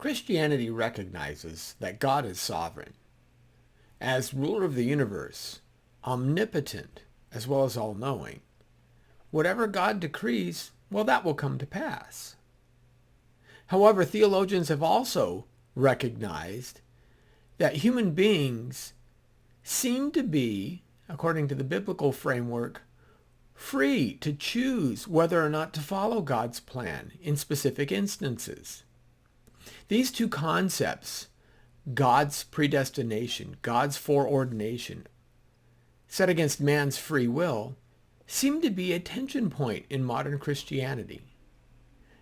Christianity recognizes that God is sovereign. As ruler of the universe, omnipotent as well as all-knowing, whatever God decrees, well, that will come to pass. However, theologians have also recognized that human beings seem to be, according to the biblical framework, free to choose whether or not to follow God's plan in specific instances. These two concepts, God's predestination, God's foreordination, set against man's free will, seem to be a tension point in modern Christianity.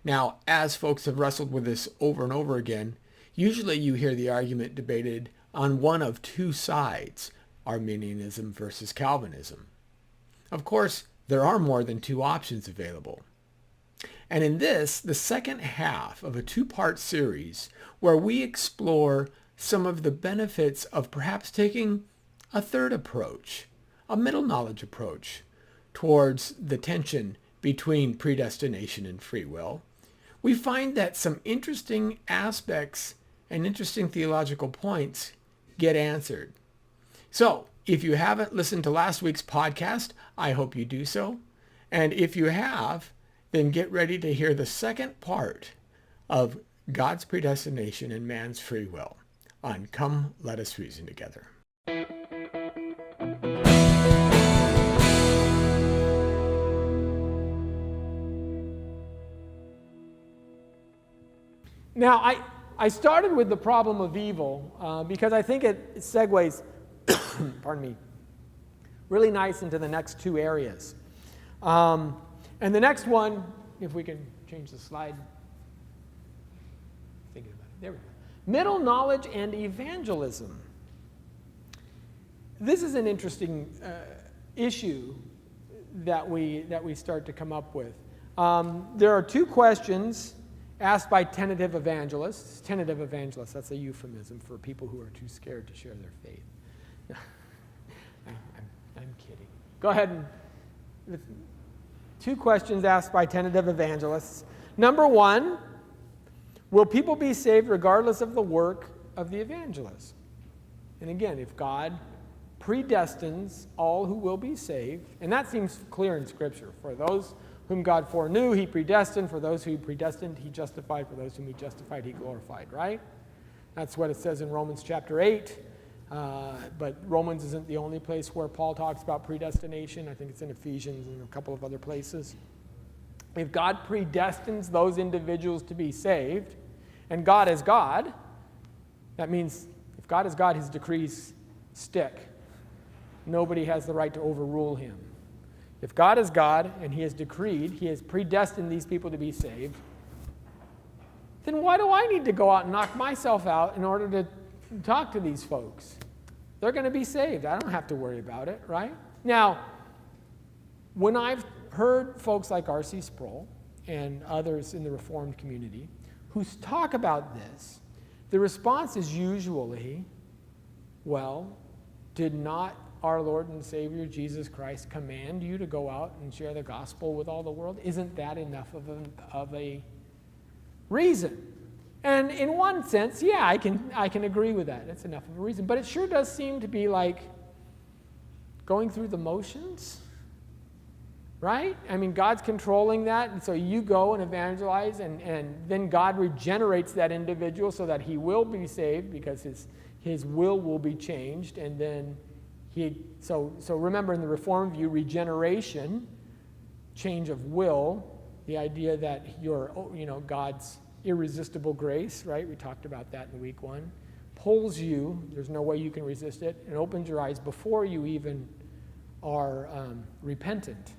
Now, as folks have wrestled with this over and over again, usually you hear the argument debated on one of two sides, Arminianism versus Calvinism. Of course, there are more than two options available. And in this, the second half of a two-part series where we explore some of the benefits of perhaps taking a third approach, a middle knowledge approach, towards the tension between predestination and free will, we find that some interesting aspects and interesting theological points get answered. So, if you haven't listened to last week's podcast, I hope you do so. And if you have, then get ready to hear the second part of God's predestination and man's free will on Come Let Us Reason Together. Now, I started with the problem of evil because I think it segues, pardon me, really nice into the next two areas. And the next one, if we can change the slide. Thinking about it. There we go. Middle knowledge and evangelism. This is an interesting issue that we start to come up with. There are two questions asked by tentative evangelists. Tentative evangelists, that's a euphemism for people who are too scared to share their faith. I'm kidding. Go ahead and... Two questions asked by tentative evangelists. Number one, will people be saved regardless of the work of the evangelist? And again, if God predestines all who will be saved, and that seems clear in Scripture. For those whom God foreknew, he predestined. For those who he predestined, he justified. For those whom he justified, he glorified, right? That's what it says in Romans chapter 8. But Romans isn't the only place where Paul talks about predestination. I think it's in Ephesians and a couple of other places. If God predestines those individuals to be saved, and God is God, that means if God is God, his decrees stick. Nobody has the right to overrule him. If God is God and he has decreed, he has predestined these people to be saved, then why do I need to go out and knock myself out in order to talk to these folks? They're going to be saved. I don't have to worry about it, right? Now, when I've heard folks like R.C. Sproul and others in the Reformed community who talk about this, the response is usually, well, did not our Lord and Savior Jesus Christ command you to go out and share the gospel with all the world? Isn't that enough of a reason? And in one sense, yeah, I can agree with that. It's enough of a reason. But it sure does seem to be like going through the motions, right? I mean, God's controlling that, and so you go and evangelize, and then God regenerates that individual so that he will be saved because his will be changed, and then so remember in the Reformed view, regeneration, change of will, the idea that God's irresistible grace, right? We talked about that in week 1. Pulls you, there's no way you can resist it, and opens your eyes before you even are repentant.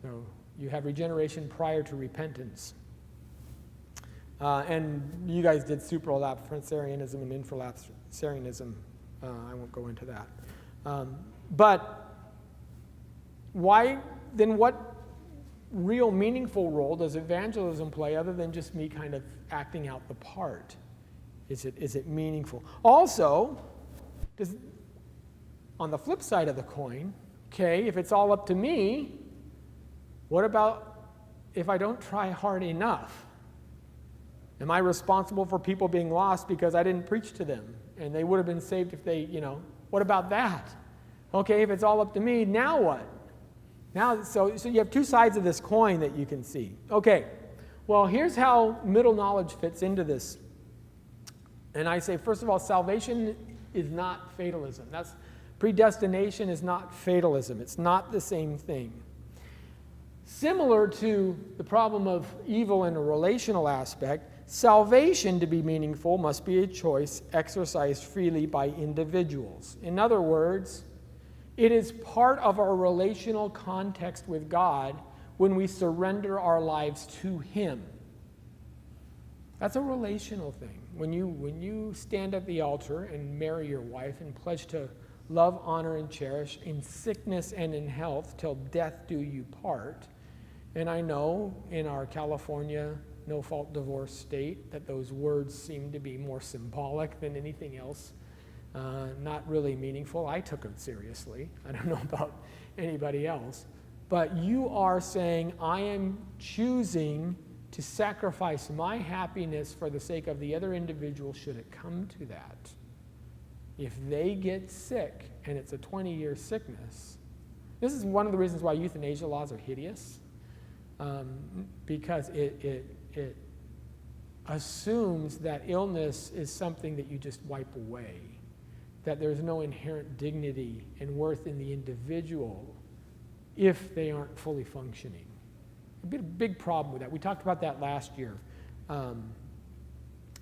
So you have regeneration prior to repentance. And you guys did supralapsarianism and infralapsarianism. I won't go into that. But why, then what real meaningful role does evangelism play other than just me kind of acting out the part? Is it meaningful? Also, on the flip side of the coin, okay, if it's all up to me, what about if I don't try hard enough? Am I responsible for people being lost because I didn't preach to them and they would have been saved if they, what about that? Okay, if it's all up to me, now what? Now, so you have two sides of this coin that you can see. Okay, well, here's how middle knowledge fits into this. And I say, first of all, salvation is not fatalism. Predestination is not fatalism. It's not the same thing. Similar to the problem of evil in a relational aspect, salvation, to be meaningful, must be a choice exercised freely by individuals. In other words, it is part of our relational context with God when we surrender our lives to Him. That's a relational thing. When you stand at the altar and marry your wife and pledge to love, honor, and cherish in sickness and in health till death do you part. And I know in our California no-fault divorce state that those words seem to be more symbolic than anything else, not really meaningful. I took them seriously. I don't know about anybody else. But you are saying, I am choosing to sacrifice my happiness for the sake of the other individual should it come to that. If they get sick and it's a 20-year sickness, this is one of the reasons why euthanasia laws are hideous, because it assumes that illness is something that you just wipe away, that there's no inherent dignity and worth in the individual if they aren't fully functioning. A big problem with that. We talked about that last year, and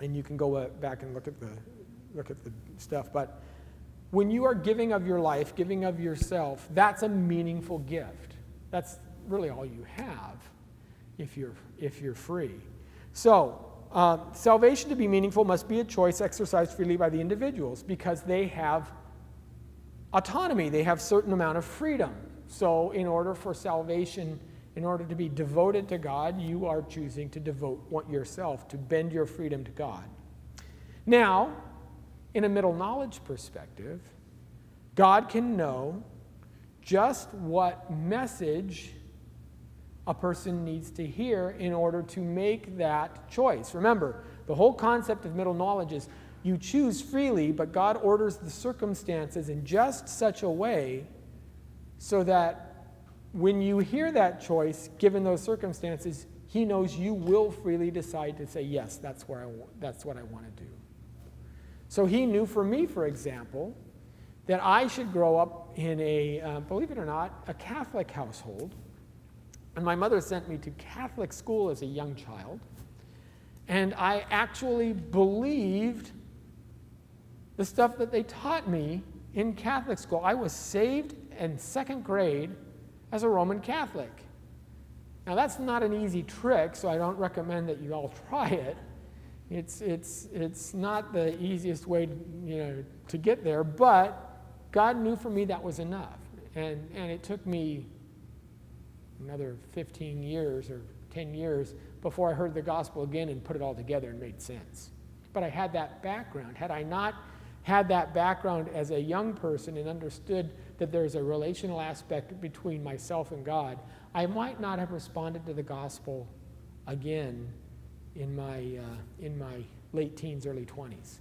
you can go back and look at the stuff. But when you are giving of your life, giving of yourself, that's a meaningful gift. That's really all you have if you're free. So salvation to be meaningful must be a choice exercised freely by the individuals because they have autonomy. They have a certain amount of freedom. So in order for salvation, in order to be devoted to God, you are choosing to devote yourself, to bend your freedom to God. Now, in a middle knowledge perspective, God can know just what message a person needs to hear in order to make that choice. Remember, the whole concept of middle knowledge is you choose freely, but God orders the circumstances in just such a way so that when you hear that choice, given those circumstances, He knows you will freely decide to say, yes, that's what I want to do. So He knew for me, for example, that I should grow up in a, believe it or not, a Catholic household. And my mother sent me to Catholic school as a young child. And I actually believed the stuff that they taught me in Catholic school. I was saved in second grade as a Roman Catholic. Now that's not an easy trick, so I don't recommend that you all try it. It's not the easiest way to get there, but God knew for me that was enough. And it took me another 15 years or 10 years before I heard the gospel again and put it all together and made sense. But I had that background. Had I not had that background as a young person and understood that there's a relational aspect between myself and God, I might not have responded to the gospel again in my late teens, early 20s.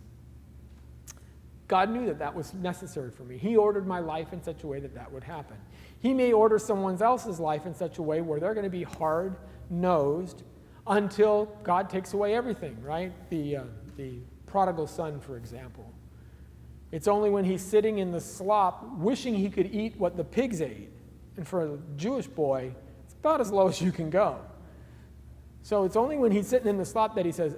God knew that was necessary for me. He ordered my life in such a way that would happen. He may order someone else's life in such a way where they're going to be hard-nosed until God takes away everything, right? The prodigal son, for example. It's only when he's sitting in the slop wishing he could eat what the pigs ate. And for a Jewish boy, it's about as low as you can go. So it's only when he's sitting in the slop that he says,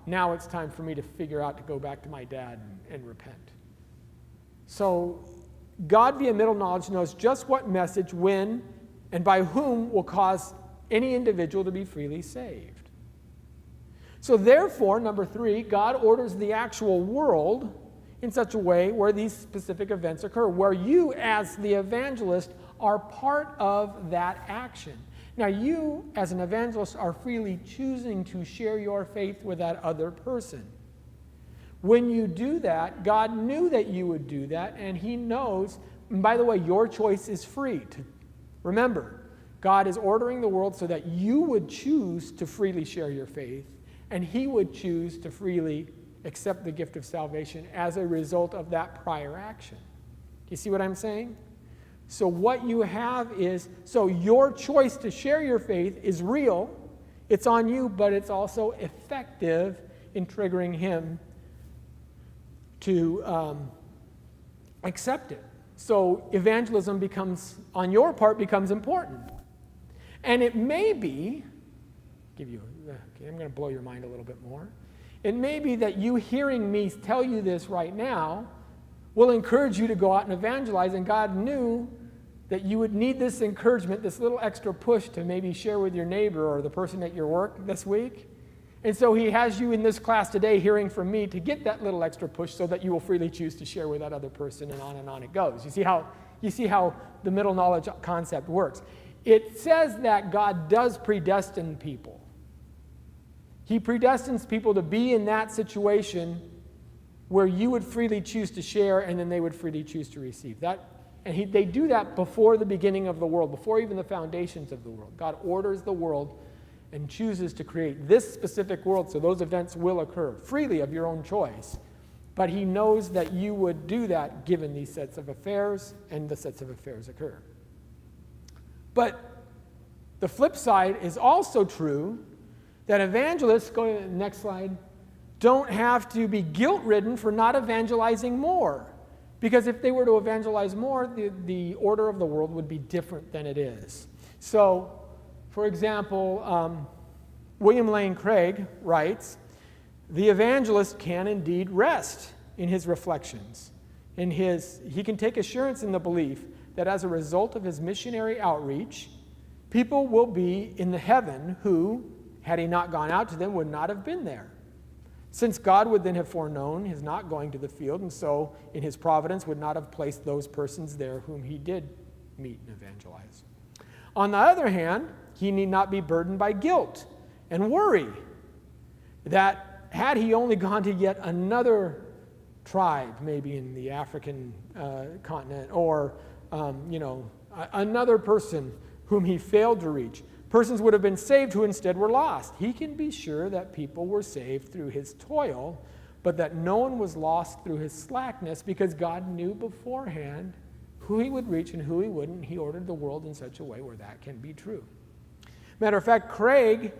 now it's time for me to figure out to go back to my dad and repent. So God via middle knowledge knows just what message, when, and by whom will cause any individual to be freely saved. So therefore, number 3, God orders the actual world in such a way where these specific events occur, where you as the evangelist are part of that action. Now you as an evangelist are freely choosing to share your faith with that other person. When you do that, God knew that you would do that, and He knows, and by the way, your choice is free. Remember, God is ordering the world so that you would choose to freely share your faith, and he would choose to freely accept the gift of salvation as a result of that prior action. You see what I'm saying? So what you have is, so your choice to share your faith is real, it's on you, but it's also effective in triggering him to accept it. So evangelism becomes, on your part, becomes important. And it may be, I'm going to blow your mind a little bit more. It may be that you hearing me tell you this right now will encourage you to go out and evangelize, and God knew that you would need this encouragement, this little extra push to maybe share with your neighbor or the person at your work this week. And so he has you in this class today hearing from me to get that little extra push so that you will freely choose to share with that other person, and on it goes. You see how the middle knowledge concept works. It says that God does predestine people. He predestines people to be in that situation where you would freely choose to share, and then they would freely choose to receive that. And they do that before the beginning of the world, before even the foundations of the world. God orders the world and chooses to create this specific world so those events will occur freely of your own choice. But he knows that you would do that given these sets of affairs, and the sets of affairs occur. But the flip side is also true, that evangelists, go to the next slide, don't have to be guilt-ridden for not evangelizing more. Because if they were to evangelize more, the order of the world would be different than it is. So, for example, William Lane Craig writes, the evangelist can indeed rest in his reflections. He can take assurance in the belief that as a result of his missionary outreach, people will be in the heaven who, had he not gone out to them, would not have been there. Since God would then have foreknown his not going to the field, and so in his providence would not have placed those persons there whom he did meet and evangelize. On the other hand, he need not be burdened by guilt and worry that had he only gone to yet another tribe, maybe in the African continent, or another person whom he failed to reach, persons would have been saved who instead were lost. He can be sure that people were saved through his toil, but that no one was lost through his slackness, because God knew beforehand who he would reach and who he wouldn't. He ordered the world in such a way where that can be true. Matter of fact, Craig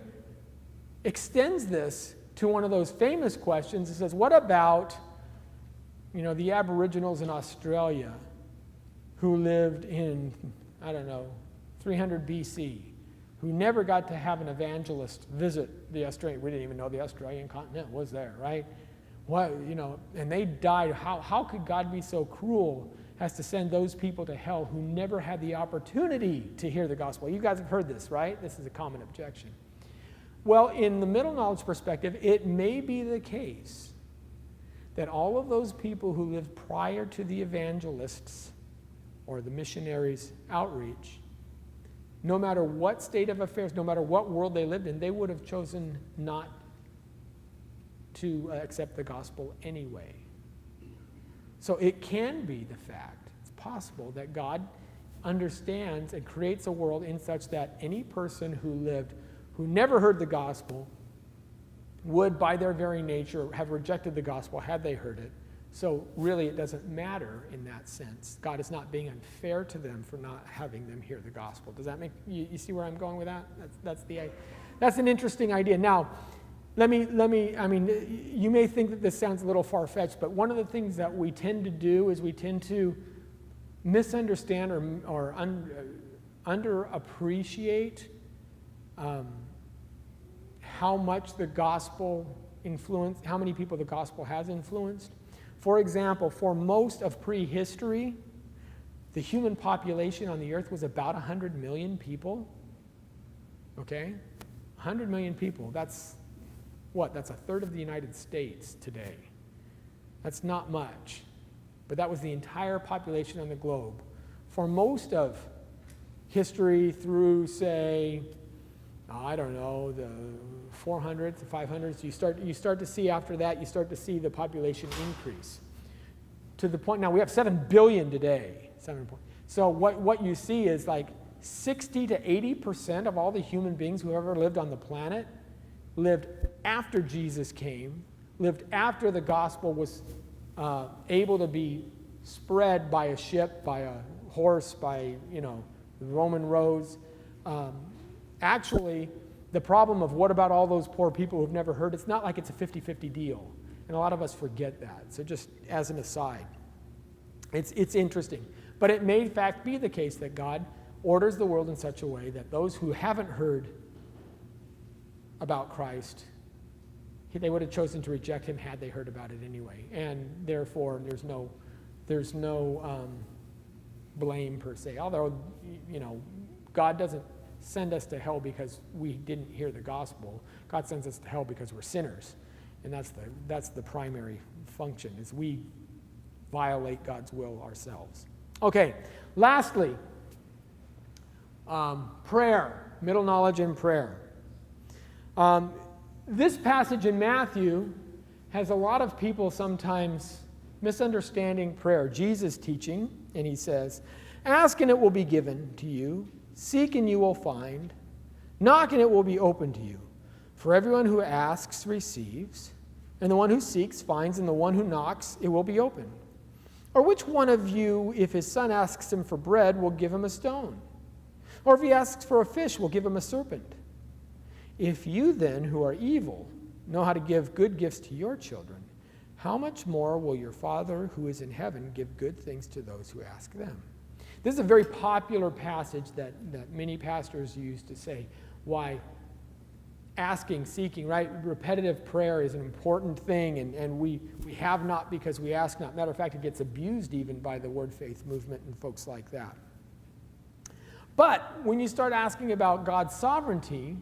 extends this to one of those famous questions. He says, what about, the Aboriginals in Australia who lived in, 300 BC, who never got to have an evangelist visit the Australian. We didn't even know the Australian continent was there, right? And they died. How could God be so cruel as to send those people to hell who never had the opportunity to hear the gospel? You guys have heard this, right? This is a common objection. Well, in the middle knowledge perspective, it may be the case that all of those people who lived prior to the evangelists or the missionaries' outreach, no matter what state of affairs, no matter what world they lived in, they would have chosen not to accept the gospel anyway. So it can be the fact, it's possible, that God understands and creates a world in such that any person who never heard the gospel would, by their very nature, have rejected the gospel had they heard it. So really it doesn't matter in that sense. God is not being unfair to them for not having them hear the gospel. Does that make, you see where I'm going with that? That's an interesting idea. Now, you may think that this sounds a little far-fetched, but one of the things that we tend to do is we tend to misunderstand or underappreciate how much the gospel influenced, how many people the gospel has influenced. For example, for most of prehistory, the human population on the earth was about 100 million people. Okay? 100 million people. That's what? That's a third of the United States today. That's not much. But that was the entire population on the globe. For most of history through, say, the 400s, the 500s, you start to see after that, you start to see the population increase. To the point, now we have 7 billion today. So what you see is like 60 to 80% of all the human beings who ever lived on the planet lived after Jesus came, lived after the gospel was able to be spread by a ship, by a horse, by, Roman roads. Actually, the problem of what about all those poor people who've never heard, it's not like it's a 50-50 deal. And a lot of us forget that. So just as an aside, it's interesting. But it may in fact be the case that God orders the world in such a way that those who haven't heard about Christ, they would have chosen to reject him had they heard about it anyway. And therefore, there's no blame per se. Although, God doesn't send us to hell because we didn't hear the gospel. God sends us to hell because we're sinners. And that's the primary function, is we violate God's will ourselves. Okay, lastly, prayer, middle knowledge and prayer. This passage in Matthew has a lot of people sometimes misunderstanding prayer. Jesus teaching, and he says, "Ask and it will be given to you. Seek and you will find. Knock and it will be opened to you. For everyone who asks receives, and the one who seeks finds, and the one who knocks it will be opened. Or which one of you, if his son asks him for bread, will give him a stone? Or if he asks for a fish, will give him a serpent? If you then, who are evil, know how to give good gifts to your children, how much more will your Father who is in heaven give good things to those who ask them?" This is a very popular passage that many pastors use to say why asking, seeking, right? Repetitive prayer is an important thing, and we have not because we ask not. Matter of fact, it gets abused even by the Word Faith movement and folks like that. But when you start asking about God's sovereignty,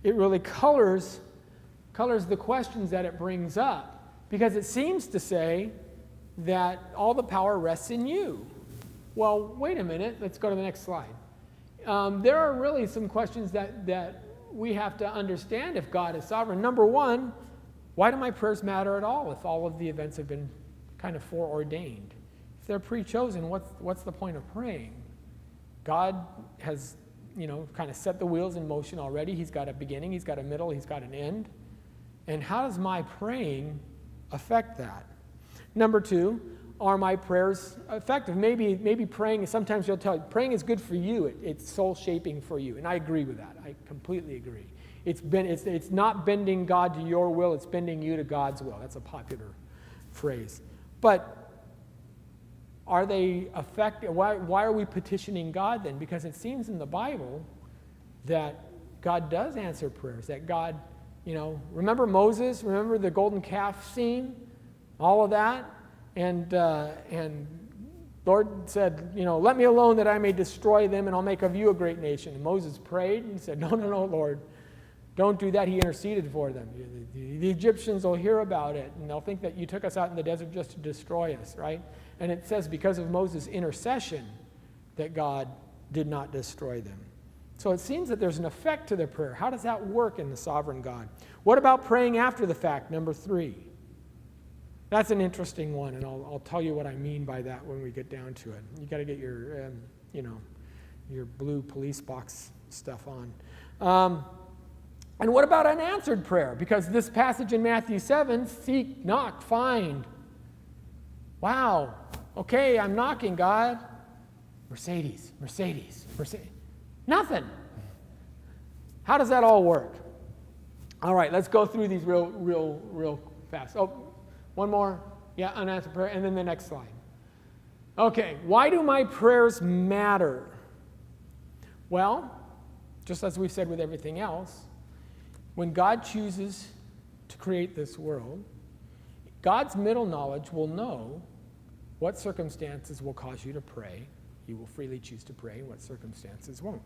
it really colors the questions that it brings up, because it seems to say that all the power rests in you. Well, wait a minute. Let's go to the next slide. There are really some questions that we have to understand if God is sovereign. Number one, why do my prayers matter at all if all of the events have been kind of foreordained? If they're pre-chosen, what's the point of praying? God has, kind of set the wheels in motion already. He's got a beginning, he's got a middle, he's got an end. And how does my praying affect that? Number two, are my prayers effective? Maybe praying, sometimes you'll tell, praying is good for you. It's soul shaping for you. And I agree with that. I completely agree. It's not bending God to your will, it's bending you to God's will. That's a popular phrase. But are they effective? Why are we petitioning God then? Because it seems in the Bible that God does answer prayers, that God, remember Moses, remember the golden calf scene, all of that? And Lord said, let me alone that I may destroy them, and I'll make of you a great nation. And Moses prayed and said, no, Lord, don't do that. He interceded for them. The Egyptians will hear about it, and they'll think that you took us out in the desert just to destroy us, right? And it says because of Moses' intercession that God did not destroy them. So it seems that there's an effect to their prayer. How does that work in the sovereign God? What about praying after the fact, number 3? That's an interesting one, and I'll tell you what I mean by that when we get down to it. You got to get your, your blue police box stuff on. And what about unanswered prayer? Because this passage in Matthew 7, seek, knock, find. Wow. Okay, I'm knocking, God. Mercedes. Nothing. How does that all work? All right, let's go through these real fast. Oh, one more. Yeah, unanswered prayer. And then the next slide. Okay, why do my prayers matter? Well, just as we've said with everything else, when God chooses to create this world, God's middle knowledge will know what circumstances will cause you to pray. You will freely choose to pray, and what circumstances won't.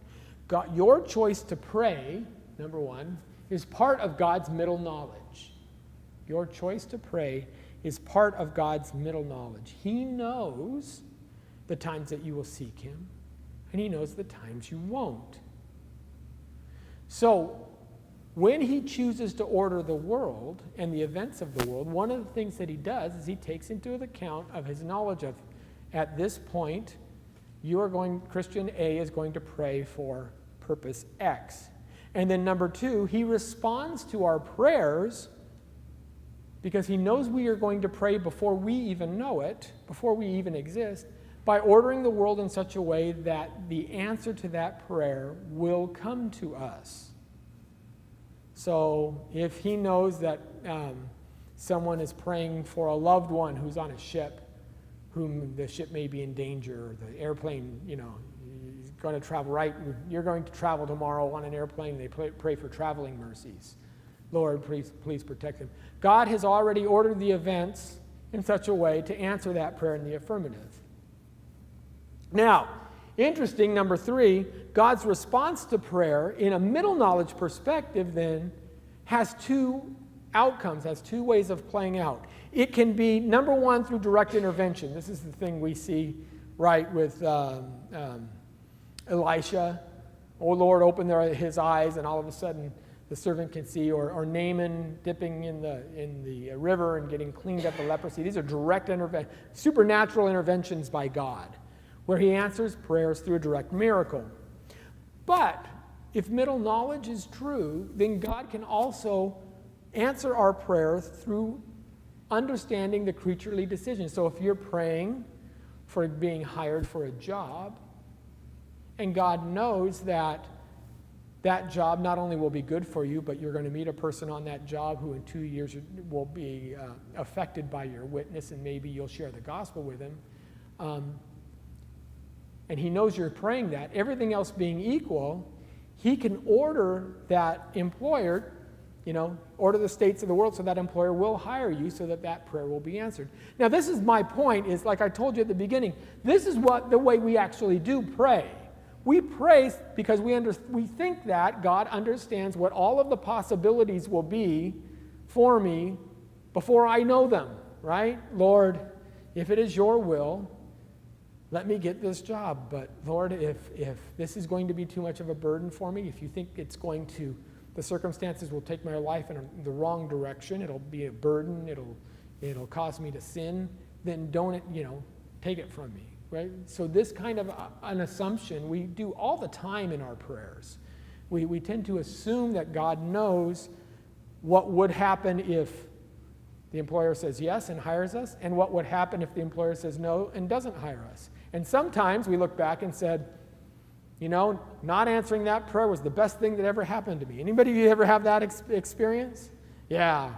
Your choice to pray, number one, is part of God's middle knowledge. Your choice to pray is part of God's middle knowledge. He knows the times that you will seek him, and he knows the times you won't. So, when he chooses to order the world and the events of the world, one of the things that he does is he takes into account of his knowledge of, at this point, Christian A is going to pray for purpose X. And then number two, he responds to our prayers because he knows we are going to pray before we even know it, before we even exist, by ordering the world in such a way that the answer to that prayer will come to us. So if he knows that someone is praying for a loved one who's on a ship, whom the ship may be in danger, or the airplane, is going to travel right. You're going to travel tomorrow on an airplane. They pray for traveling mercies. Lord, please protect them. God has already ordered the events in such a way to answer that prayer in the affirmative. Now, interesting, number three, God's response to prayer in a middle knowledge perspective then has two outcomes, has two ways of playing out. It can be, number one, through direct intervention. This is the thing we see right with Elisha. Oh Lord, open his eyes, and all of a sudden the servant can see, or Naaman dipping in the river and getting cleaned up of leprosy. These are direct supernatural interventions by God, where he answers prayers through a direct miracle. But if middle knowledge is true, then God can also answer our prayer through understanding the creaturely decision. So if you're praying for being hired for a job, and God knows that that job not only will be good for you, but you're going to meet a person on that job who in 2 years will be affected by your witness, and maybe you'll share the gospel with him. And he knows you're praying that. Everything else being equal, he can order that employer, order the states of the world so that employer will hire you so that that prayer will be answered. Now, this is my point, is like I told you at the beginning, this is the way we actually do pray. We pray because we think that God understands what all of the possibilities will be for me before I know them, right? Lord, if it is your will, let me get this job. But Lord, if this is going to be too much of a burden for me, if you think the circumstances will take my life in the wrong direction, it'll be a burden, it'll cause me to sin, then don't, take it from me. Right? So this kind of an assumption we do all the time in our prayers. We tend to assume that God knows what would happen if the employer says yes and hires us, and what would happen if the employer says no and doesn't hire us. And sometimes we look back and said, not answering that prayer was the best thing that ever happened to me. Anybody ever have that experience? Yeah,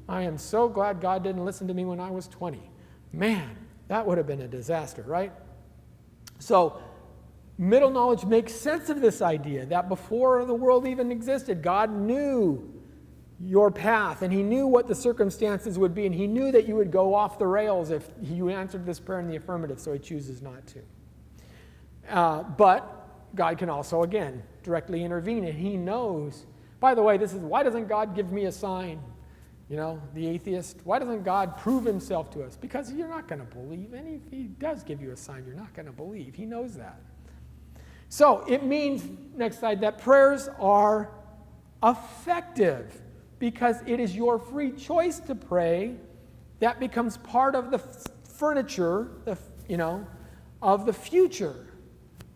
I am so glad God didn't listen to me when I was 20. Man, that would have been a disaster, right? So, middle knowledge makes sense of this idea that before the world even existed, God knew your path, and he knew what the circumstances would be, and he knew that you would go off the rails if you answered this prayer in the affirmative, so he chooses not to. But God can also, again, directly intervene, and he knows. By the way, this is why doesn't God give me a sign? The atheist, why doesn't God prove himself to us? Because you're not going to believe. And if he does give you a sign, you're not going to believe. He knows that. So it means, next slide, that prayers are effective because it is your free choice to pray that becomes part of the furniture, of the future.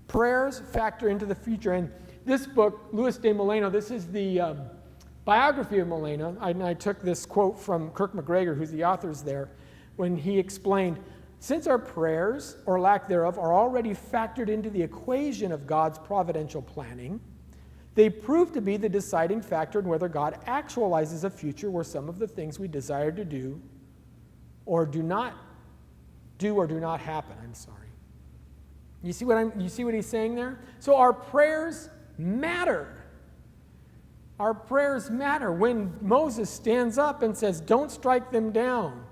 Prayers factor into the future. And this book, Luis de Molina, this is the biography of Molina. I took this quote from Kirk McGregor, who's the author there, when he explained, since our prayers, or lack thereof, are already factored into the equation of God's providential planning, they prove to be the deciding factor in whether God actualizes a future where some of the things we desire to do or do not happen. I'm sorry. You see what he's saying there? So our prayers matter. Our prayers matter. When Moses stands up and says, don't strike them down,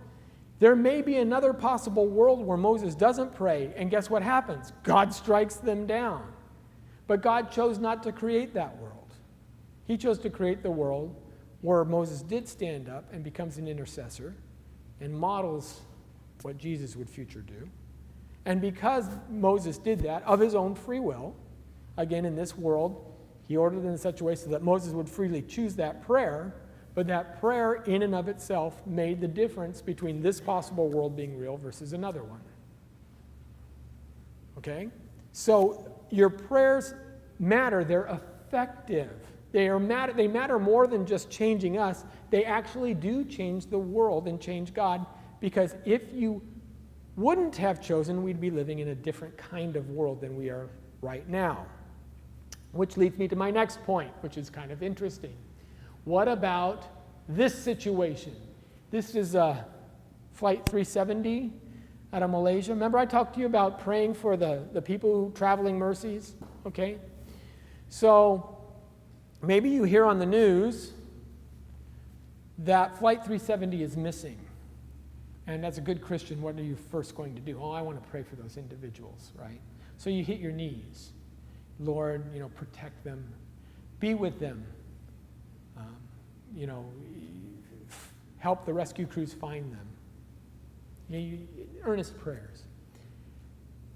there may be another possible world where Moses doesn't pray, and guess what happens? God strikes them down. But God chose not to create that world. He chose to create the world where Moses did stand up and becomes an intercessor and models what Jesus would future do. And because Moses did that of his own free will, again in this world, he ordered it in such a way so that Moses would freely choose that prayer, but that prayer in and of itself made the difference between this possible world being real versus another one. Okay? So your prayers matter. They're effective. They matter more than just changing us. They actually do change the world and change God, because if you wouldn't have chosen, we'd be living in a different kind of world than we are right now. Which leads me to my next point, which is kind of interesting. What about this situation? This is Flight 370 out of Malaysia. Remember I talked to you about praying for the people who traveling mercies? Okay? So maybe you hear on the news that Flight 370 is missing. And as a good Christian, what are you first going to do? Oh, I want to pray for those individuals, right? So you hit your knees. Lord, protect them. Be with them. Help the rescue crews find them. Earnest prayers.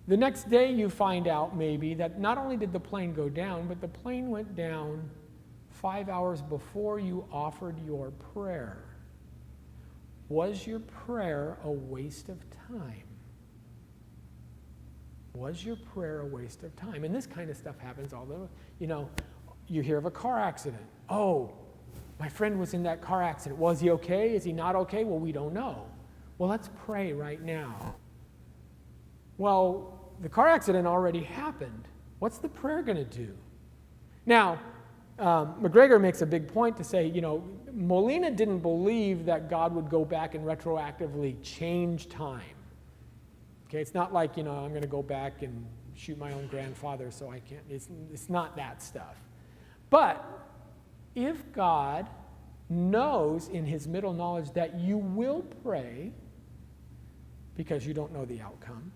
The next day you find out maybe that not only did the plane go down, but the plane went down 5 hours before you offered your prayer. Was your prayer a waste of time? Was your prayer a waste of time? And this kind of stuff happens all the, you hear of a car accident. Oh, my friend was in that car accident. Was he okay? Is he not okay? Well, we don't know. Well, let's pray right now. Well, the car accident already happened. What's the prayer going to do? Now, McGregor makes a big point to say, Molina didn't believe that God would go back and retroactively change time. Okay, it's not like, I'm going to go back and shoot my own grandfather so I can't. It's not that stuff. But if God knows in his middle knowledge that you will pray because you don't know the outcome,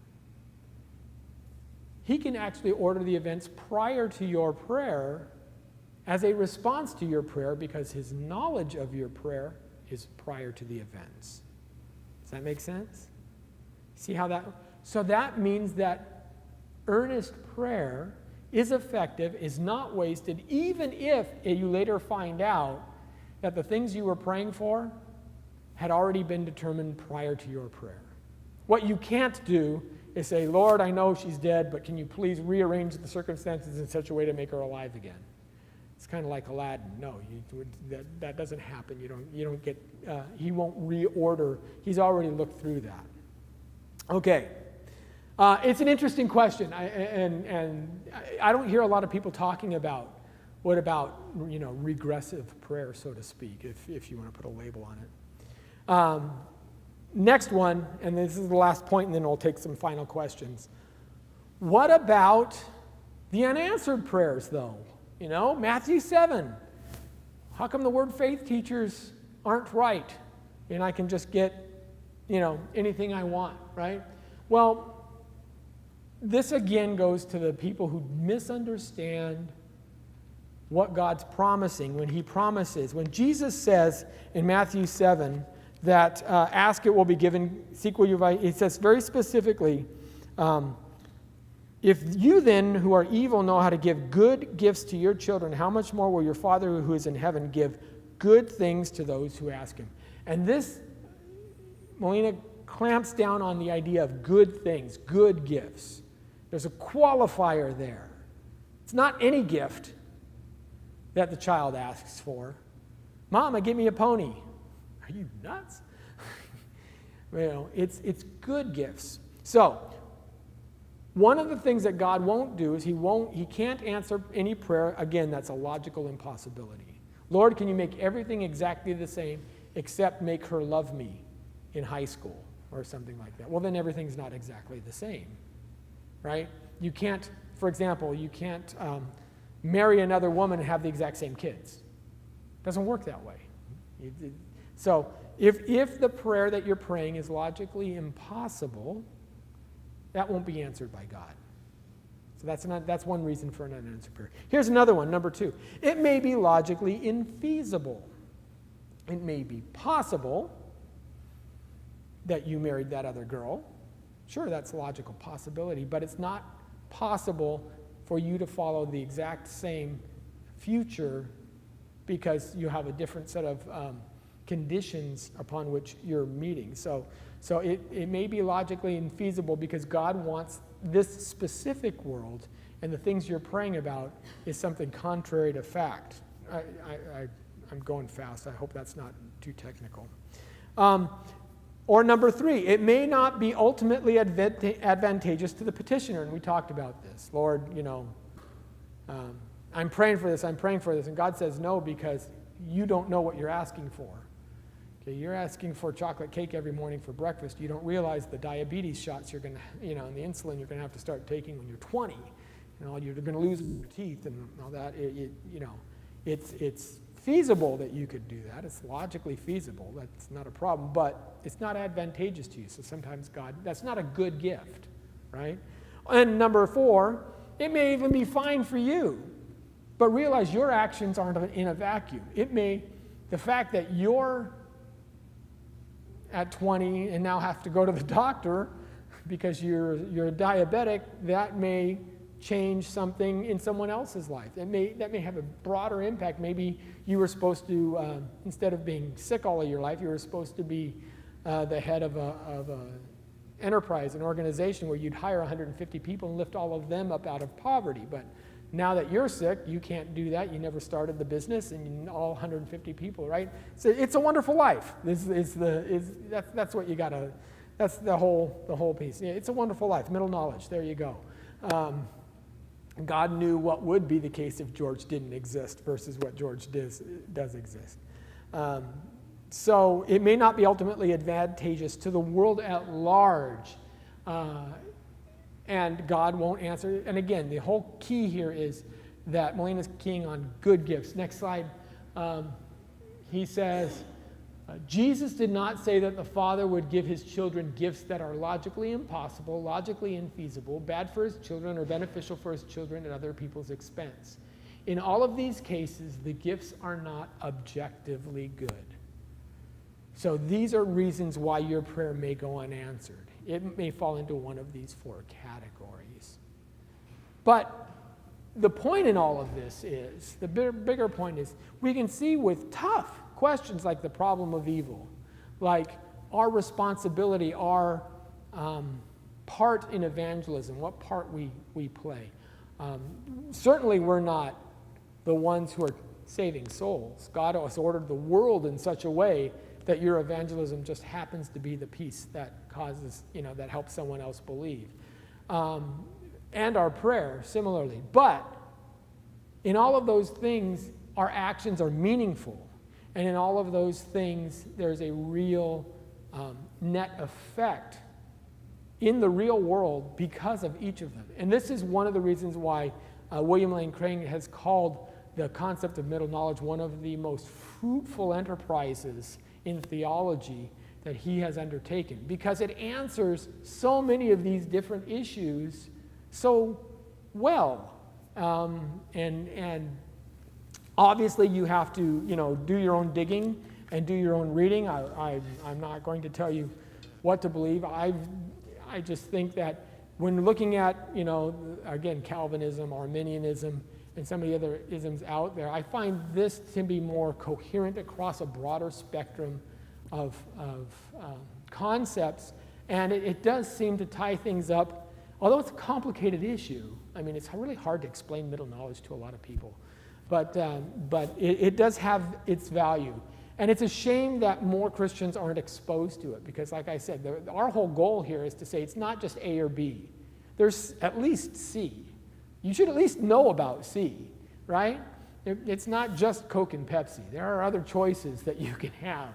he can actually order the events prior to your prayer as a response to your prayer, because his knowledge of your prayer is prior to the events. Does that make sense? See how that... So that means that earnest prayer is effective, is not wasted, even if you later find out that the things you were praying for had already been determined prior to your prayer. What you can't do is say, Lord, I know she's dead, but can you please rearrange the circumstances in such a way to make her alive again? It's kind of like Aladdin. No, that doesn't happen. You don't get. He won't reorder. He's already looked through that. Okay, it's an interesting question, and I don't hear a lot of people talking about what about regressive prayer, so to speak, if you want to put a label on it. Next one, and this is the last point, and then we'll take some final questions. What about the unanswered prayers, though? Matthew 7. How come the word faith teachers aren't right? And I can just get, anything I want, right? Well, this again goes to the people who misunderstand what God's promising when he promises. When Jesus says in Matthew 7 that ask it will be given, seek will you find, he says very specifically, if you then, who are evil, know how to give good gifts to your children, how much more will your Father who is in heaven give good things to those who ask him? And this, Molina clamps down on the idea of good things, good gifts. There's a qualifier there. It's not any gift that the child asks for. Mama, give me a pony. Are you nuts? It's good gifts. So, one of the things that God won't do is he can't answer any prayer. Again, that's a logical impossibility. Lord, can you make everything exactly the same except make her love me in high school or something like that? Well, then everything's not exactly the same, right? You can't, for example, marry another woman and have the exact same kids. It doesn't work that way. So if the prayer that you're praying is logically impossible, that won't be answered by God. So that's one reason for an unanswered prayer. Here's another one, number 2. It may be logically infeasible. It may be possible that you married that other girl. Sure, that's a logical possibility, but it's not possible for you to follow the exact same future because you have a different set of conditions upon which you're meeting. So it may be logically infeasible because God wants this specific world, and the things you're praying about is something contrary to fact. I'm going fast. I hope that's not too technical. Or number 3, it may not be ultimately advantageous to the petitioner. And we talked about this. Lord, I'm praying for this. And God says no, because you don't know what you're asking for. Okay, you're asking for chocolate cake every morning for breakfast. You don't realize the diabetes shots you're going to, and the insulin you're going to have to start taking when you're 20. You're going to lose your teeth and all that. It's feasible that you could do that. It's logically feasible. That's not a problem. But it's not advantageous to you. So sometimes that's not a good gift, right? And number 4, it may even be fine for you. But realize your actions aren't in a vacuum. The fact that you're at 20 and now have to go to the doctor because you're diabetic, that may change something in someone else's life. That may have a broader impact. Maybe you were supposed to, instead of being sick all of your life, you were supposed to be the head of a enterprise, an organization where you'd hire 150 people and lift all of them up out of poverty. But now that you're sick, you can't do that. You never started the business, and all 150 people, right? So it's a wonderful life. That's what you got to. That's the whole piece. Yeah, it's a wonderful life. Middle knowledge. There you go. God knew what would be the case if George didn't exist versus what George does exist. So it may not be ultimately advantageous to the world at large. And God won't answer. And again, the whole key here is that Molina's keying on good gifts. Next slide. He says, Jesus did not say that the Father would give his children gifts that are logically impossible, logically infeasible, bad for his children, or beneficial for his children at other people's expense. In all of these cases, the gifts are not objectively good. So these are reasons why your prayer may go unanswered. It may fall into one of these 4 categories. But the point in all of this is, the bigger point is, we can see with tough questions like the problem of evil, like our responsibility, our part in evangelism, what part we play. Certainly we're not the ones who are saving souls. God has ordered the world in such a way that your evangelism just happens to be the piece that causes, that helps someone else believe. And our prayer, similarly. But in all of those things, our actions are meaningful. And in all of those things, there's a real net effect in the real world because of each of them. And this is one of the reasons why William Lane Craig has called the concept of middle knowledge one of the most fruitful enterprises in theology that he has undertaken, because it answers so many of these different issues so well. And obviously you have to, do your own digging and do your own reading. I'm not going to tell you what to believe. I just think that when looking at, again, Calvinism, Arminianism, and some of the other isms out there, I find this to be more coherent across a broader spectrum of concepts, and it does seem to tie things up. Although it's a complicated issue, it's really hard to explain middle knowledge to a lot of people, but it does have its value. And it's a shame that more Christians aren't exposed to it, because like I said, our whole goal here is to say it's not just A or B. There's at least C. You should at least know about C, right? It's not just Coke and Pepsi. There are other choices that you can have.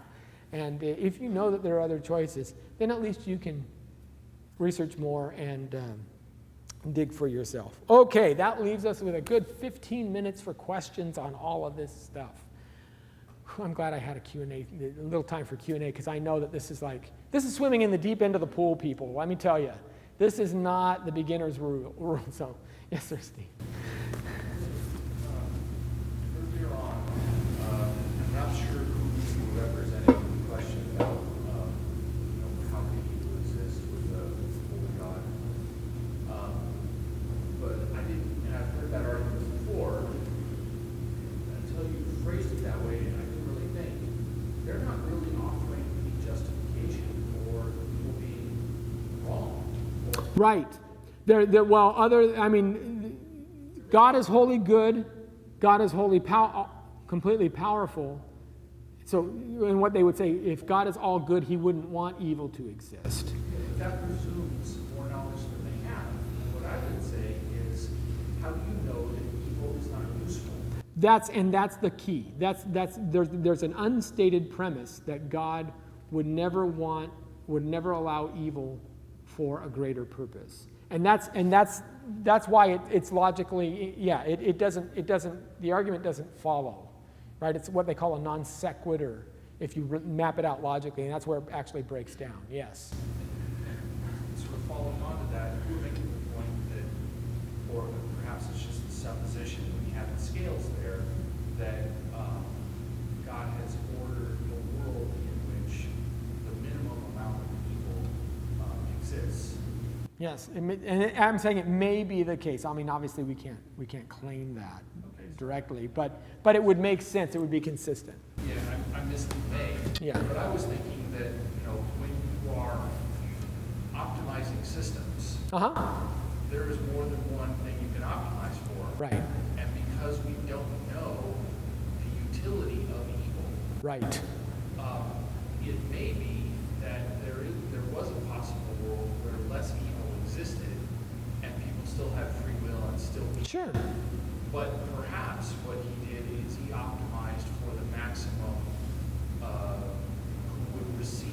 And if you know that there are other choices, then at least you can research more and dig for yourself. Okay, that leaves us with a good 15 minutes for questions on all of this stuff. I'm glad I had a little time for Q&A, because I know that this is swimming in the deep end of the pool, people. Let me tell you, this is not the beginner's rule. So, yes, sir, Steve. Earlier on, I'm not sure who you were representing the question about how can you exist with the Holy God. But I didn't, and I've heard that argument before, until you phrased it that way, and I didn't really think. They're not really offering any justification for people being wrong. Right. God is wholly good. God is wholly completely powerful. So, and what they would say, if God is all good, he wouldn't want evil to exist. That presumes more knowledge than they have. What I would say is, how do you know that evil is not useful? That's the key. There's an unstated premise that God would never allow evil for a greater purpose. And that's why it's logically, it doesn't, the argument doesn't follow, right? It's what they call a non sequitur if you map it out logically, and that's where it actually breaks down. Yes. Sort of following on to that, you were making the point that, or perhaps it's just the supposition when you have the scales there, that God has ordered a world in which the minimum amount of evil exists. Yes, and I'm saying it may be the case. I mean, obviously we can't claim that directly, but it would make sense. It would be consistent. Yeah, I missed the may. Yeah. But I was thinking that, when you are optimizing systems, there is more than one thing you can optimize for. Right. And because we don't know the utility of evil, Right. It may be that there was a possible world where less evil existed and people still had free will and still. Sure. But perhaps what he did is he optimized for the maximum who would receive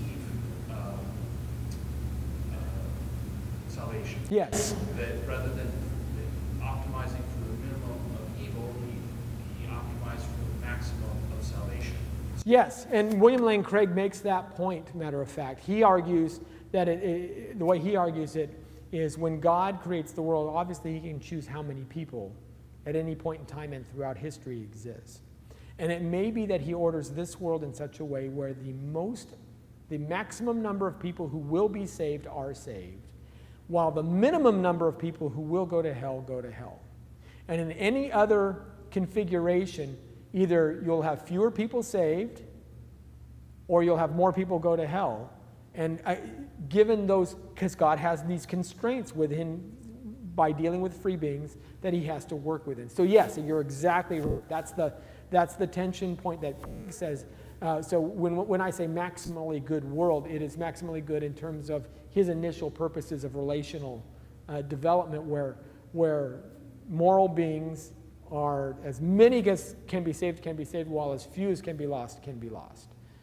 salvation. Yes. That rather than optimizing for the minimum of evil, he optimized for the maximum of salvation. Yes, and William Lane Craig makes that point, matter of fact. He argues that the way he argues it is when God creates the world, obviously he can choose how many people at any point in time and throughout history exist. And it may be that he orders this world in such a way where the maximum number of people who will be saved are saved, while the minimum number of people who will go to hell go to hell. And in any other configuration, either you'll have fewer people saved or you'll have more people go to hell. And given those, because God has these constraints within by dealing with free beings that he has to work within. So yes, you're exactly right. That's the tension point that says, so when I say maximally good world, it is maximally good in terms of his initial purposes of relational development where moral beings are as many as can be saved, while as few as can be lost.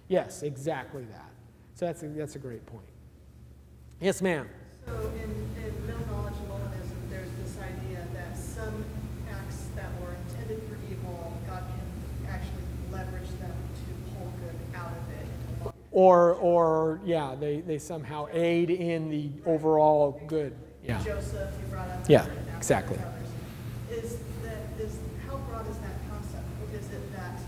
Yes, exactly that. So that's a great point. Yes, ma'am. So in middle knowledge Molinism, there's this idea that some acts that were intended for evil, God can actually leverage them to pull good out of it. Or they somehow aid in the overall good. Yeah. Joseph, you brought up. Yeah, exactly. How broad is that concept? Is it that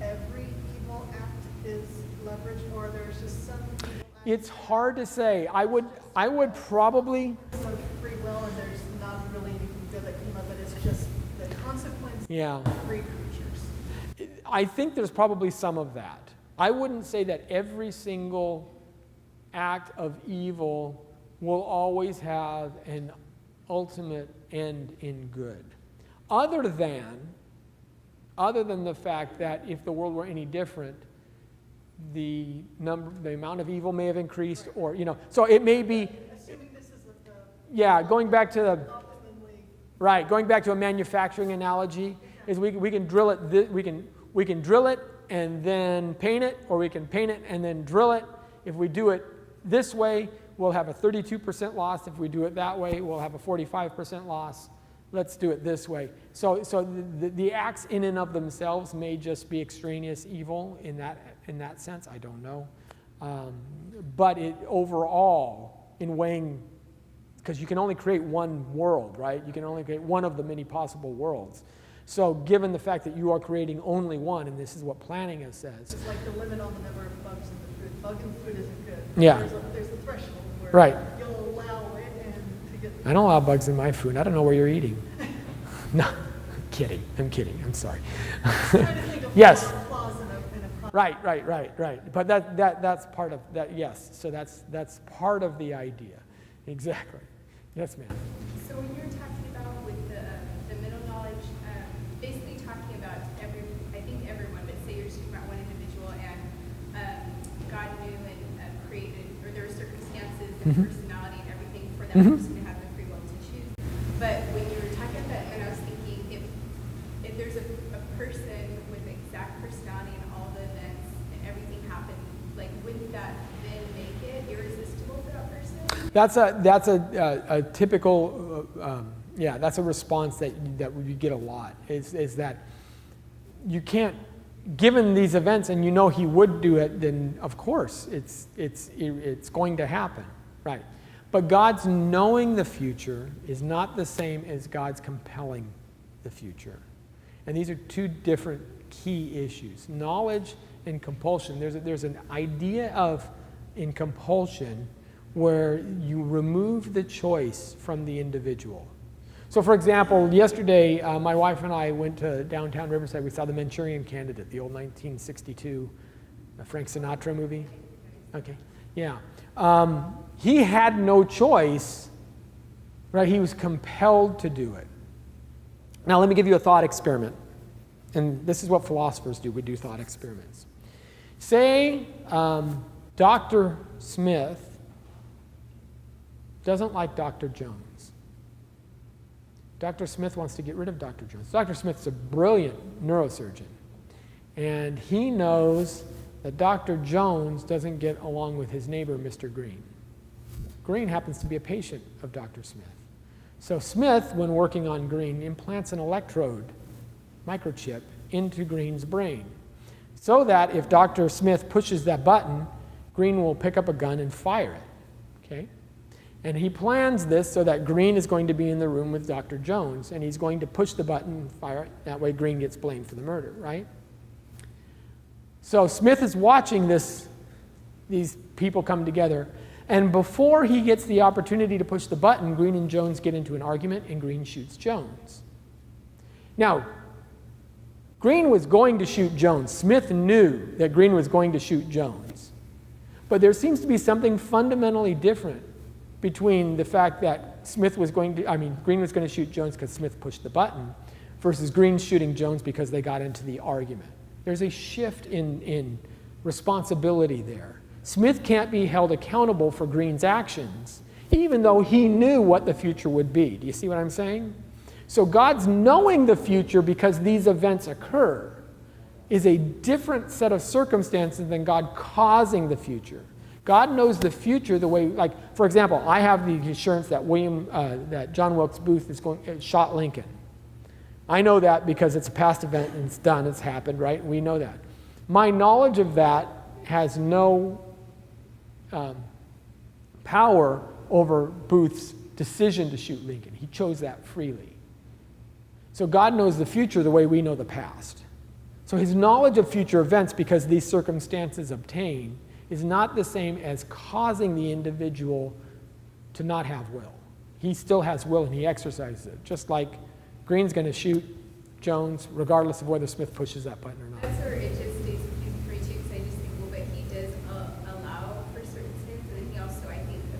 every evil act is leveraged, or there's just some evil act? It's hard to say. I would probably. Some free will, and there's not really anything good that came of it. It's just the consequence of free creatures. I think there's probably some of that. I wouldn't say that every single act of evil will always have an ultimate end in good. Other than the fact that if the world were any different, the amount of evil may have increased, or so it may be. Assuming this is going back to a manufacturing analogy, is we can drill it. We can drill it and then paint it, or we can paint it and then drill it. If we do it this way, we'll have a 32% loss. If we do it that way, we'll have a 45% loss. Let's do it this way. So the acts in and of themselves may just be extraneous evil in that sense. I don't know. But overall, in weighing, because you can only create one world, right? You can only create one of the many possible worlds. So given the fact that you are creating only one, and this is what planning says. It's like the limit on the number of bugs in the food. Bug in the food isn't good. Yeah. There's a threshold where Right. you'll allow it and to get. I don't allow bugs in my food. I don't know where you're eating. No, I'm kidding. I'm sorry. Trying to think of Yes. flaws in a product. Right. But that's part of that. Yes. So that's part of the idea. Exactly. Yes, ma'am. So when you're talking about with the middle knowledge, basically talking about I think every the personality and everything for that person to have the free will to choose. But when you were talking about that, and I was thinking, if there's a person with the exact personality and all the events and everything happened, like wouldn't that then make it irresistible for that person? That's a typical, that's a response that you get a lot, is that you can't, given these events and you know he would do it, then of course it's going to happen, right? But God's knowing the future is not the same as God's compelling the future. And these are two different key issues. Knowledge and compulsion. There's an idea of, in compulsion, where you remove the choice from the individual. So for example, yesterday, my wife and I went to downtown Riverside. We saw The Manchurian Candidate, the old 1962 Frank Sinatra movie. Okay, yeah. He had no choice, right? He was compelled to do it. Now let me give you a thought experiment. And this is what philosophers do. We do thought experiments. Say Dr. Smith doesn't like Dr. Jones. Dr. Smith wants to get rid of Dr. Jones. Dr. Smith's a brilliant neurosurgeon. And he knows that Dr. Jones doesn't get along with his neighbor, Mr. Green. Green happens to be a patient of Dr. Smith. So Smith, when working on Green, implants an electrode, microchip, into Green's brain, so that if Dr. Smith pushes that button, Green will pick up a gun and fire it, okay? And he plans this so that Green is going to be in the room with Dr. Jones, and he's going to push the button and fire it. That way Green gets blamed for the murder, right? So Smith is watching these people come together, and before he gets the opportunity to push the button, Green and Jones get into an argument, and Green shoots Jones. Now, Green was going to shoot Jones. Smith knew that Green was going to shoot Jones. But there seems to be something fundamentally different between the fact that Green was going to shoot Jones because Smith pushed the button, versus Green shooting Jones because they got into the argument. There's a shift in responsibility there. Smith can't be held accountable for Green's actions, even though he knew what the future would be. Do you see what I'm saying? So God's knowing the future because these events occur is a different set of circumstances than God causing the future. God knows the future the way, like, for example, I have the assurance that that John Wilkes Booth shot Lincoln. I know that because it's a past event and it's done, it's happened, right? We know that. My knowledge of that has no power over Booth's decision to shoot Lincoln. He chose that freely. So God knows the future the way we know the past. So his knowledge of future events, because these circumstances obtain, is not the same as causing the individual to not have will. He still has will and he exercises it, just like Green's going to shoot Jones regardless of whether Smith pushes that button or not. That's where it just stays confusing for me too, because I just think, well, but he does allow for certain sins, and then he also, I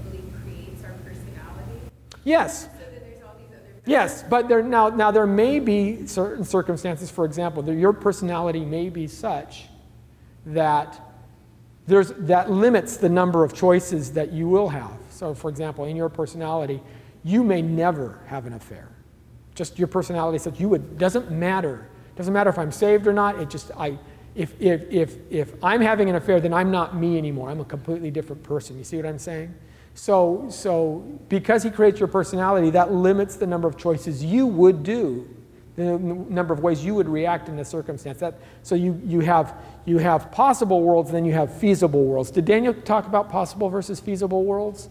believe, creates our personality. Yes. So then there's all these other factors. Yes, but now there may be certain circumstances, for example, that your personality may be such that that limits the number of choices that you will have. So, for example, in your personality, you may never have an affair. Just your personality says doesn't matter. Doesn't matter if I'm saved or not. If I'm having an affair, then I'm not me anymore. I'm a completely different person. You see what I'm saying? So because he creates your personality, that limits the number of choices you would do, the number of ways you would react in a circumstance. So you have possible worlds, then you have feasible worlds. Did Daniel talk about possible versus feasible worlds?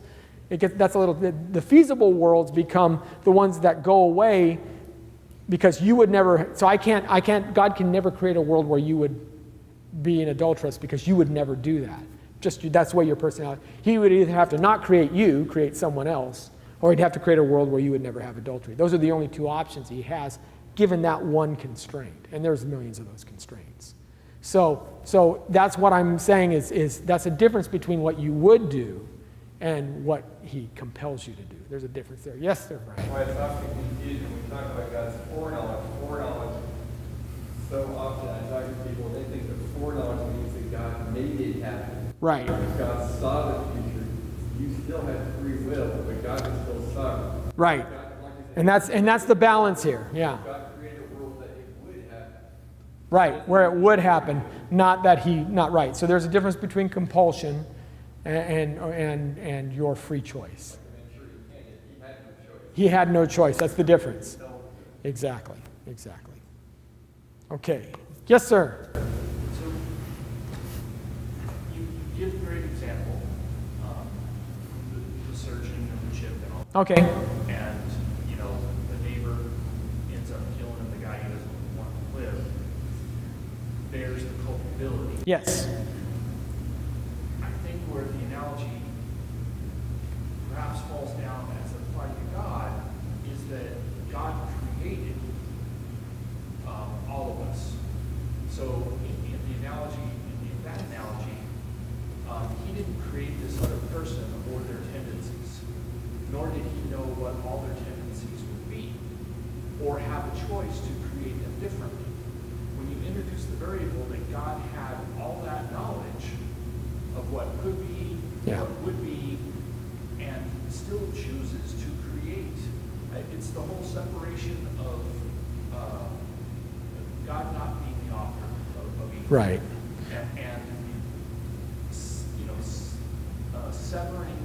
The feasible worlds become the ones that go away because you would never. So God can never create a world where you would be an adulteress because you would never do that. That's the way your personality. He would either have to not create you, create someone else, or he'd have to create a world where you would never have adultery. Those are the only two options he has, given that one constraint. And there's millions of those constraints. So that's what I'm saying is that's a difference between what you would do and what he compels you to do. There's a difference there. Yes, sir, Brian. Why it's often confused when we talk about God's foreknowledge. Foreknowledge, so often I talk to people, they think that foreknowledge means that God made it happen. Right. If God saw the future, you still have Right. And that's the balance here. Yeah. God created a world that it would happen. Right, where it would happen, not right. So there's a difference between compulsion and your free choice. He had no choice. That's the difference. Exactly. Okay. Yes, sir. So you give a great example, the surgeon and the chip and all. Okay. And, the neighbor ends up killing the guy who doesn't want to live. There's the culpability. Yes. I think where the analogy perhaps falls down as applied to God is that God created all of us. So in that analogy, he didn't create this other person or their tendencies, nor did he know what all their tendencies would be, or have a choice to create them differently. When you introduce the variable that God had all that knowledge of what could be, what would be, and still chooses to create, it's the whole separation of God not being the author of evil. Right. And severing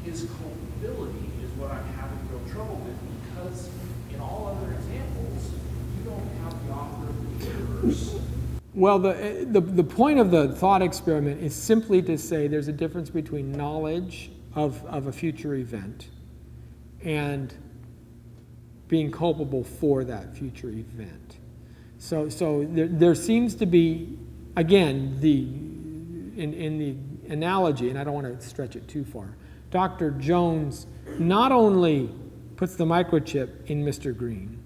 his culpability is what I'm having real trouble with, because in all other examples, you don't have the author of the universe. Well, the point of the thought experiment is simply to say there's a difference between knowledge of a future event and being culpable for that future event. So there seems to be, again, in the analogy, and I don't want to stretch it too far, Dr. Jones not only puts the microchip in Mr. Green,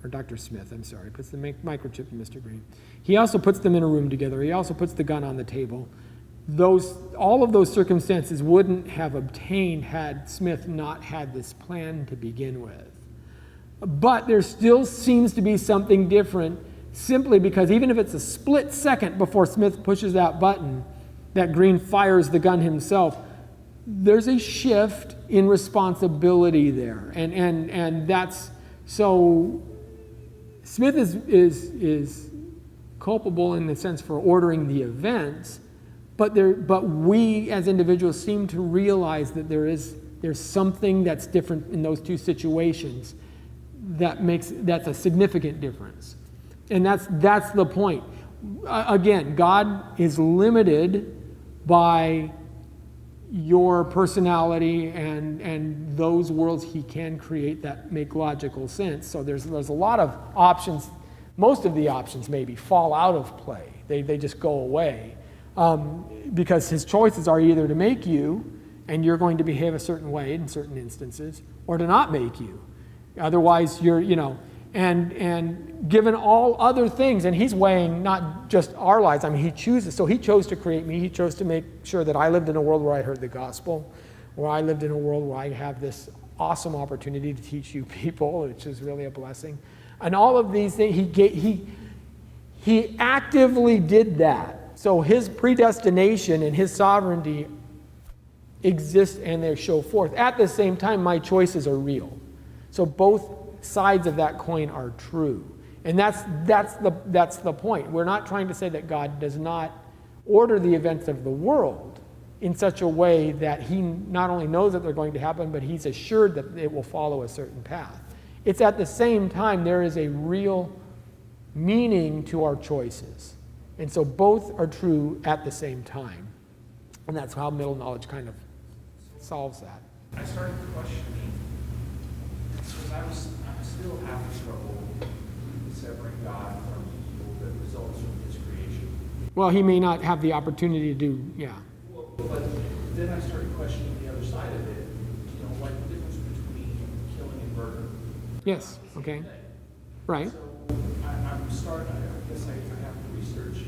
or Dr. Smith, I'm sorry, puts the microchip in Mr. Green. He also puts them in a room together. He also puts the gun on the table. All of those circumstances wouldn't have obtained had Smith not had this plan to begin with. But there still seems to be something different, simply because even if it's a split second before Smith pushes that button, that Green fires the gun himself, there's a shift in responsibility there. And that's, so Smith is culpable in the sense for ordering the events, but we as individuals seem to realize that there's something that's different in those two situations that's a significant difference. And that's the point. Again, God is limited by your personality and those worlds he can create that make logical sense. So there's a lot of options. Most of the options maybe fall out of play. They just go away. Because his choices are either to make you, and you're going to behave a certain way in certain instances, or to not make you. Otherwise, and given all other things, and he's weighing not just our lives, I mean, he chooses. So he chose to create me. He chose to make sure that I lived in a world where I heard the gospel, where I lived in a world where I have this awesome opportunity to teach you people, which is really a blessing. And all of these things, he actively did that. So his predestination and his sovereignty exist and they show forth. At the same time, my choices are real. So both sides of that coin are true. And that's the point. We're not trying to say that God does not order the events of the world in such a way that he not only knows that they're going to happen, but he's assured that it will follow a certain path. It's at the same time there is a real meaning to our choices. And so both are true at the same time. And that's how middle knowledge kind of solves that. I started questioning, because I'm still having trouble severing God from the evil that results from his creation. Well, he may not have the opportunity to do, yeah. Well, but then I started questioning the other side of it, like the difference between killing and murder. Yes, okay. Right. So I'm starting, I guess I have to research.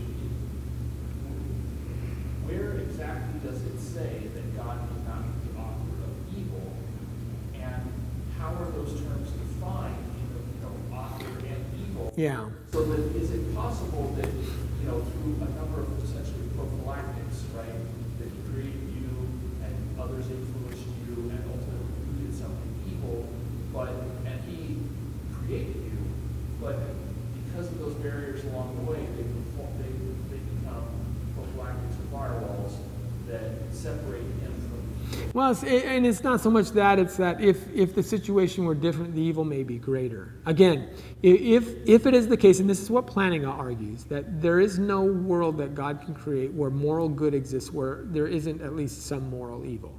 Where exactly does it say that God is not the author of evil? And how are those terms defined, author and evil? Yeah. So that is it possible that, through a number of essentially prophylactics, right, that he created you and others influenced you and ultimately you did something evil, Well, and it's not so much that, it's that if the situation were different, the evil may be greater. Again, if it is the case, and this is what Plantinga argues, that there is no world that God can create where moral good exists, where there isn't at least some moral evil.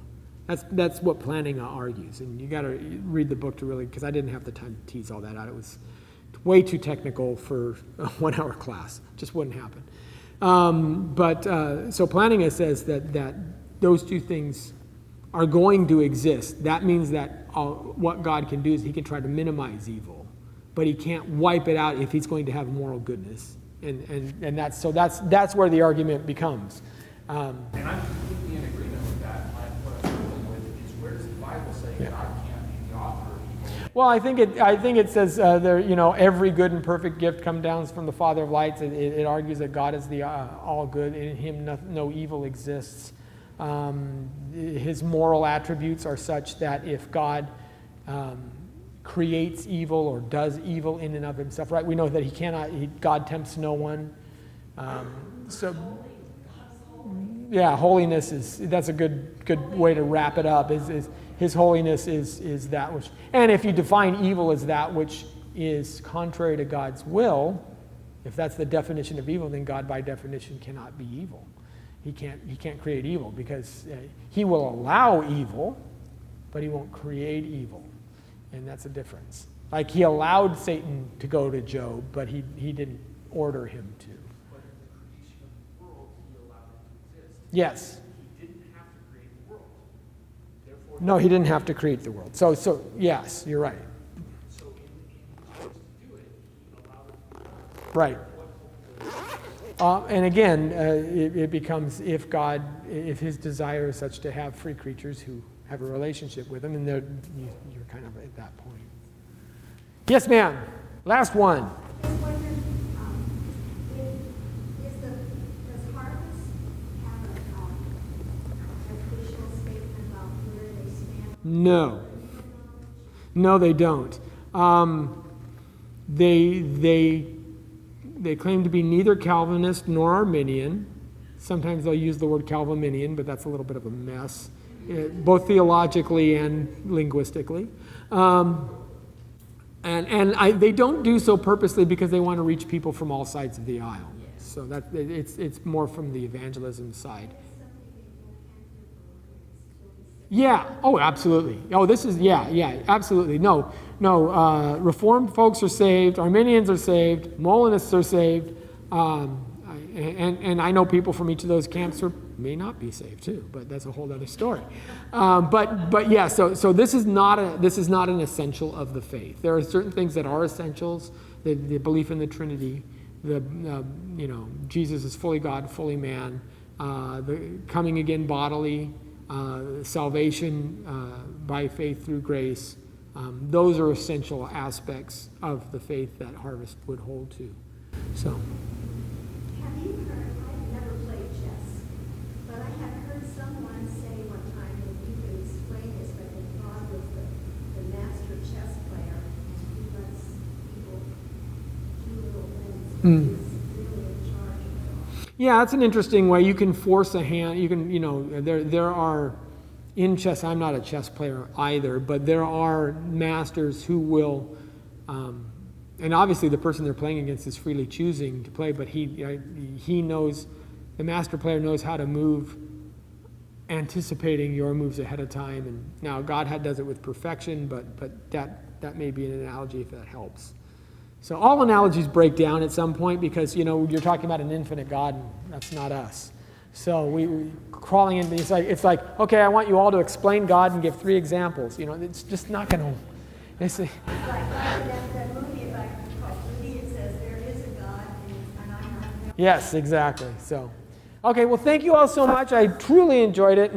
That's what Plantinga argues, and you got to read the book to really, because I didn't have the time to tease all that out. It was way too technical for a 1-hour class. It just wouldn't happen. So Plantinga says that those two things are going to exist. That means that what God can do is he can try to minimize evil, but he can't wipe it out if he's going to have moral goodness. And that's where the argument becomes. And I'm completely in agreement with that. What I'm struggling with is, where does the Bible say God can't be the author of evil? Well, I think it says there, every good and perfect gift comes down from the Father of lights. It argues that God is the all good. In him no evil exists. His moral attributes are such that if God creates evil or does evil in and of himself, right? We know that God tempts no one. Holiness that's a good way to wrap it up. Is his holiness is that which, and if you define evil as that which is contrary to God's will, if that's the definition of evil, then God by definition cannot be evil. He can't create evil because he will allow evil, but he won't create evil. And that's a difference. Like he allowed Satan to go to Job, but he didn't order him to. But in the creation of the world, he allowed it to exist. Yes. He didn't have to create the world. Therefore, No, he didn't have to create the world. So yes, you're right. so in choice to do it, he allowed it to be done. Right. And again, it becomes if his desire is such to have free creatures who have a relationship with him, and you're kind of at that point. Yes, ma'am. Last one. I was wondering, does harvest have a official statement about where they stand? No. No, they don't. They claim to be neither Calvinist nor Arminian. Sometimes they'll use the word Calvinian, but that's a little bit of a mess, both theologically and linguistically. They don't do so purposely because they want to reach people from all sides of the aisle. So that it's more from the evangelism side. Yeah. Oh, absolutely. Oh, this is, absolutely. No. Reformed folks are saved. Arminians are saved. Molinists are saved. And I know people from each of those camps may not be saved too, but that's a whole other story. But yeah, so this is not an essential of the faith. There are certain things that are essentials. The belief in the Trinity, Jesus is fully God, fully man, the coming again bodily, salvation by faith through grace. Those are essential aspects of the faith that Harvest would hold to. So. Have you heard, I've never played chess, but I have heard someone say one time that you could explain this, but that God was the master chess player, and he lets people do little things, and he's really in charge of it all. Yeah, that's an interesting way. You can force a hand. You can, there are, in chess, I'm not a chess player either, but there are masters who will, and obviously the person they're playing against is freely choosing to play, but he knows, the master player knows how to move, anticipating your moves ahead of time. And now God does it with perfection, but that may be an analogy if that helps. So all analogies break down at some point because, you're talking about an infinite God, and that's not us. So we crawling into, it's like, okay, I want you all to explain God and give 3 examples. It's just not going to. It's like that movie about Rudy, it says there is a God, and I'm not. Yes, exactly. So, okay, well, thank you all so much. I truly enjoyed it.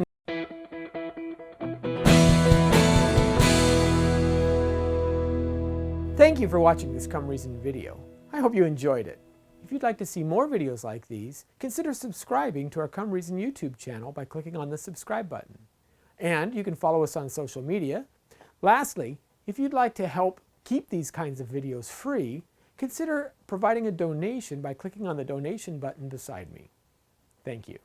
Thank you for watching this Come Reason video. I hope you enjoyed it. If you'd like to see more videos like these, consider subscribing to our Come Reason YouTube channel by clicking on the subscribe button. And you can follow us on social media. Lastly, if you'd like to help keep these kinds of videos free, consider providing a donation by clicking on the donation button beside me. Thank you.